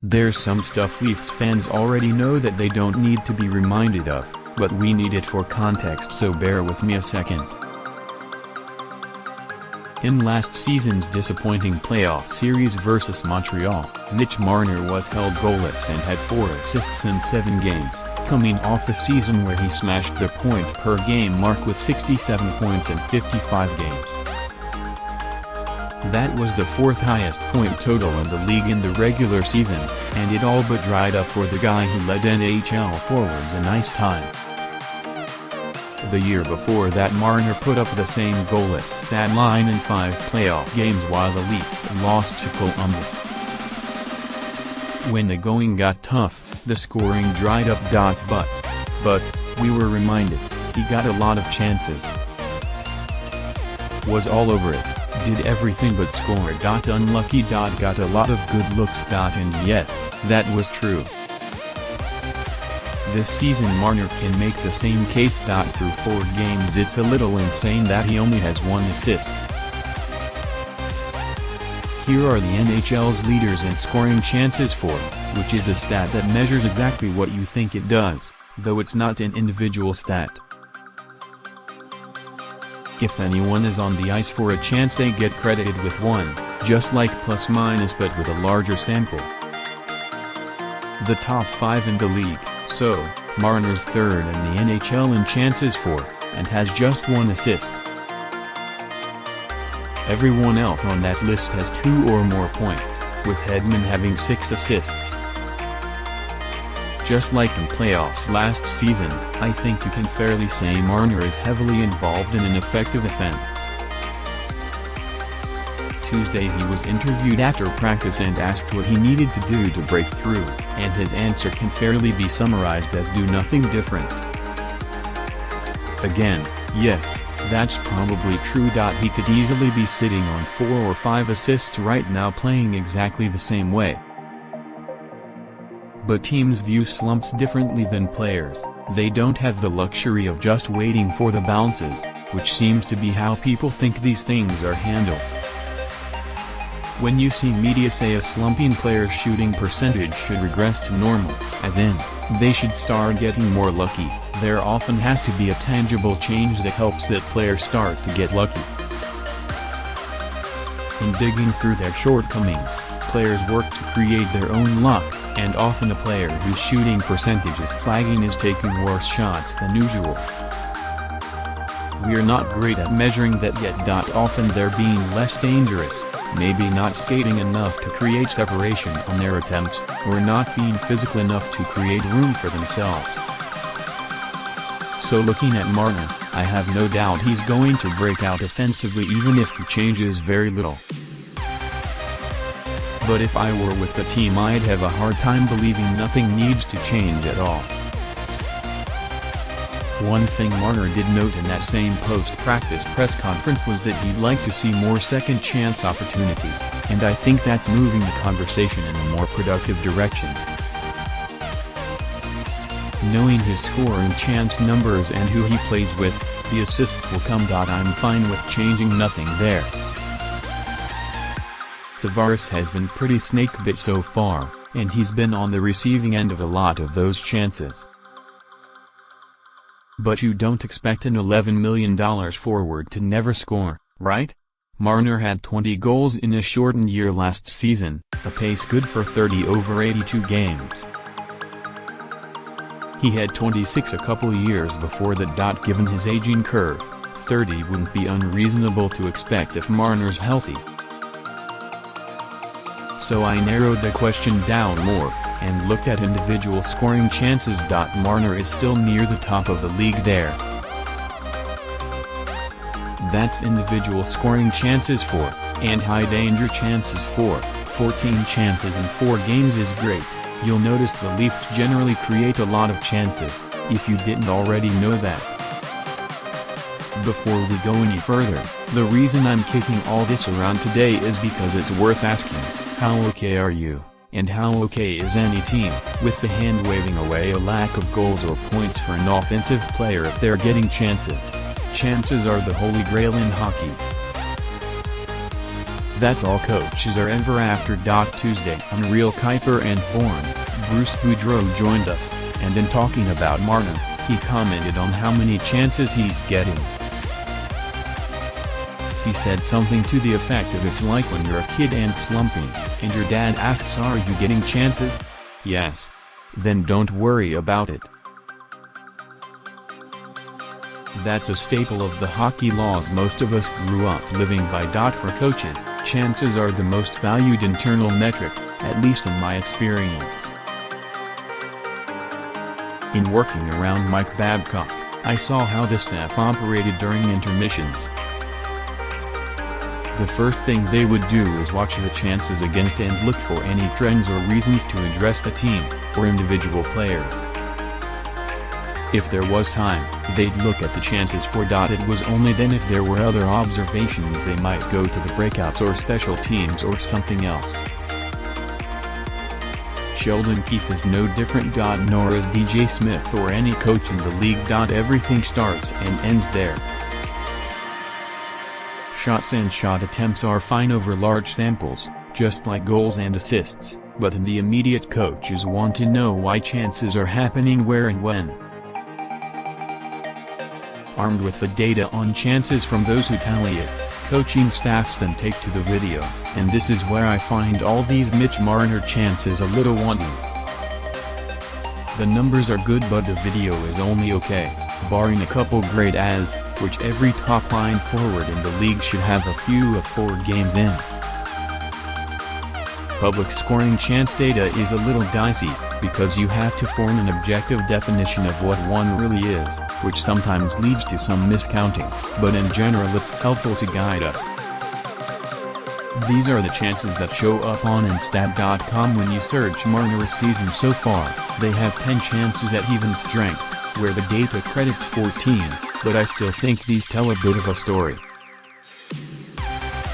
There's some stuff Leafs fans already know that they don't need to be reminded of, but we need it for context, so bear with me a second. In last season's disappointing playoff series versus Montreal, Mitch Marner was held goalless and had 4 assists in 7 games, coming off a season where he smashed the points-per-game mark with 67 points in 55 games. That was the 4th highest point total in the league in the regular season, and it all but dried up for the guy who led NHL forwards in ice time. The year before that, Marner put up the same goalless stat line in 5 playoff games while the Leafs lost to Columbus. When the going got tough, the scoring dried up. But we were reminded, he got a lot of chances. Was all over it, did everything but score. Unlucky. Got a lot of good looks. And yes, that was true. This season Marner can make the same case. Through 4 games it's a little insane that he only has 1 assist. Here are the NHL's leaders in scoring chances for, which is a stat that measures exactly what you think it does, though it's not an individual stat. If anyone is on the ice for a chance they get credited with 1, just like plus-minus but with a larger sample. The top 5 in the league. So, Marner's 3rd in the NHL in chances for, and has just 1 assist. Everyone else on that list has 2 or more points, with Hedman having 6 assists. Just like in playoffs last season, I think you can fairly say Marner is heavily involved in an effective offense. Tuesday he was interviewed after practice and asked what he needed to do to break through, and his answer can fairly be summarized as do nothing different. Again, yes, that's probably true. He could easily be sitting on 4 or 5 assists right now playing exactly the same way. But teams view slumps differently than players. They don't have the luxury of just waiting for the bounces, which seems to be how people think these things are handled. When you see media say a slumping player's shooting percentage should regress to normal, as in, they should start getting more lucky, there often has to be a tangible change that helps that player start to get lucky. In digging through their shortcomings, players work to create their own luck, and often a player whose shooting percentage is flagging is taking worse shots than usual. We're not great at measuring that yet. Often they're being less dangerous, maybe not skating enough to create separation on their attempts, or not being physical enough to create room for themselves. So looking at Marner, I have no doubt he's going to break out offensively even if he changes very little. But if I were with the team I'd have a hard time believing nothing needs to change at all. One thing Marner did note in that same post-practice press conference was that he'd like to see more second-chance opportunities, and I think that's moving the conversation in a more productive direction. Knowing his scoring chance numbers and who he plays with, the assists will come. I'm fine with changing nothing there. Tavares has been pretty snake-bit so far, and he's been on the receiving end of a lot of those chances. But you don't expect an $11 million forward to never score, right? Marner had 20 goals in a shortened year last season, a pace good for 30 over 82 games. He had 26 a couple years before that. Given his aging curve, 30 wouldn't be unreasonable to expect if Marner's healthy. So I narrowed the question down more, and looked at individual scoring chances. Marner is still near the top of the league there. That's individual scoring chances for, and high danger chances for. 14 chances in 4 games is great. You'll notice the Leafs generally create a lot of chances, if you didn't already know that. Before we go any further, the reason I'm kicking all this around today is because it's worth asking, how okay are you, and how okay is any team, with the hand waving away a lack of goals or points for an offensive player if they're getting chances? Chances are the holy grail in hockey. That's all coaches are ever after. Tuesday on Real Kuiper and Form, Bruce Boudreau joined us, and in talking about Marner, he commented on how many chances he's getting. He said something to the effect of, "It's like when you're a kid and slumping, and your dad asks, 'Are you getting chances?' Yes. Then don't worry about it." That's a staple of the hockey laws most of us grew up living by. For coaches, chances are the most valued internal metric, at least in my experience. In working around Mike Babcock, I saw how the staff operated during intermissions. The first thing they would do is watch the chances against and look for any trends or reasons to address the team, or individual players. If there was time, they'd look at the chances for. It was only then, if there were other observations, they might go to the breakouts or special teams or something else. Sheldon Keefe is no different. Nor is DJ Smith or any coach in the league. Everything starts and ends there. Shots and shot attempts are fine over large samples, just like goals and assists, but the immediate coaches want to know why chances are happening where and when. Armed with the data on chances from those who tally it, coaching staffs then take to the video, and this is where I find all these Mitch Marner chances a little wanting. The numbers are good, but the video is only okay, barring a couple great as, which every top-line forward in the league should have a few of 4 games in. Public scoring chance data is a little dicey, because you have to form an objective definition of what one really is, which sometimes leads to some miscounting, but in general it's helpful to guide us. These are the chances that show up on instat.com when you search Marner's season so far. They have 10 chances at even strength, where the data credits 14, but I still think these tell a bit of a story.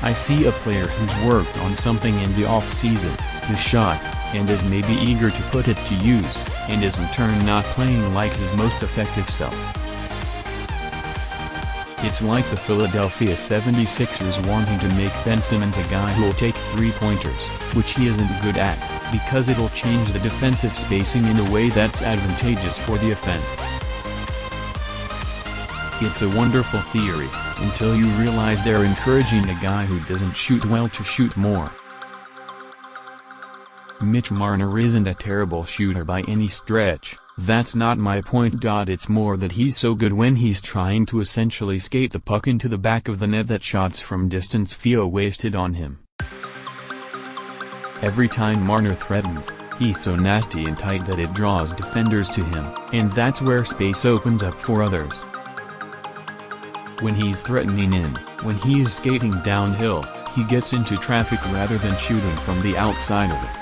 I see a player who's worked on something in the off-season, his shot, and is maybe eager to put it to use, and is in turn not playing like his most effective self. It's like the Philadelphia 76ers wanting to make Ben Simmons a guy who'll take three-pointers, which he isn't good at, because it'll change the defensive spacing in a way that's advantageous for the offense. It's a wonderful theory, until you realize they're encouraging a guy who doesn't shoot well to shoot more. Mitch Marner isn't a terrible shooter by any stretch, that's not my point. It's more that he's so good when he's trying to essentially skate the puck into the back of the net that shots from distance feel wasted on him. Every time Marner threatens, he's so nasty and tight that it draws defenders to him, and that's where space opens up for others. When he's threatening in, when he's skating downhill, he gets into traffic rather than shooting from the outside of it.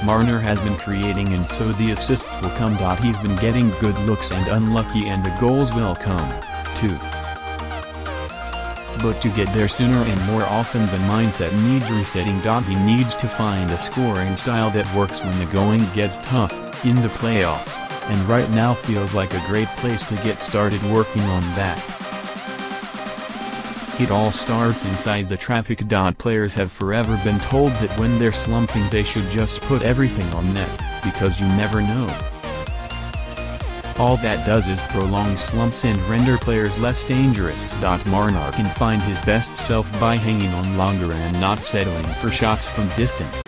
Marner has been creating, and so the assists will come. He's been getting good looks and unlucky, and the goals will come, too. But to get there sooner and more often, the mindset needs resetting. He needs to find a scoring style that works when the going gets tough, in the playoffs, and right now feels like a great place to get started working on that. It all starts inside the traffic. Players have forever been told that when they're slumping they should just put everything on net, because you never know. All that does is prolong slumps and render players less dangerous. Marner can find his best self by hanging on longer and not settling for shots from distance.